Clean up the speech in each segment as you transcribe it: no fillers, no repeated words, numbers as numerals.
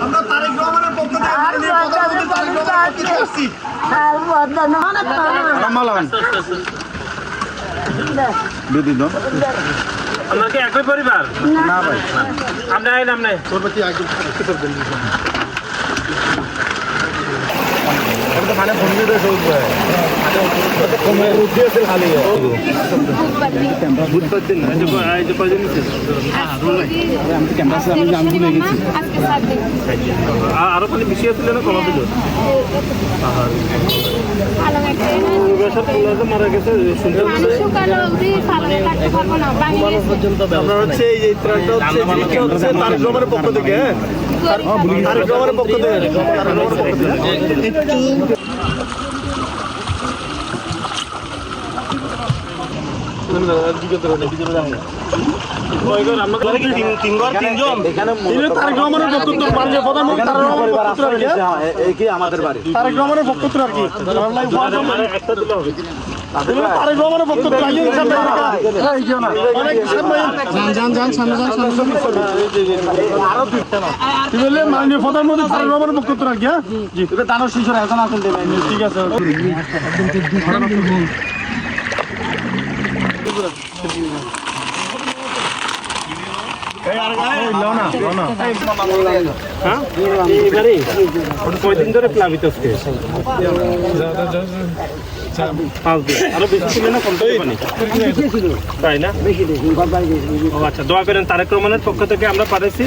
আমরা তারেক রহমানের পক্ষ থেকে আমরা কি একই পরিবার? না ভাই, আমরা আইলাম না মানে বন্ধুদের খালি আরো খালি মিশিয়ে ছিল না কমা দিল মারা গেছে আপনার হচ্ছে এই ত্রাণটা হচ্ছে তারেক রহমানের পক্ষ থেকে, তারেক রহমানের পক্ষ থেকে আমাদের বাড়ি তারেক রহমানের বক্তব্য আর কি তারেক রহমানের বক্তব্য মাননীয় প্রধানমন্ত্রী তারেক রহমানের বক্তব্য আর কি। জি দানব শিশুর এখন আসেন ঠিক আছে। কয়দিন ধরে প্লাবিত আরো বেশি ছিল না তাই না? আচ্ছা দোয়া করেন তারেক রহমানের পক্ষ থেকে আমরা পাঠাইছি।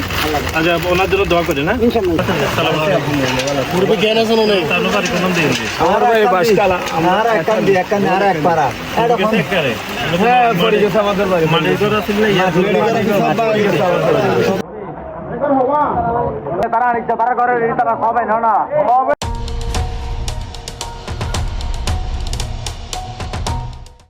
আচ্ছা ওনার জন্য দোয়া করেন। তারা ঘরে তারা সবাই না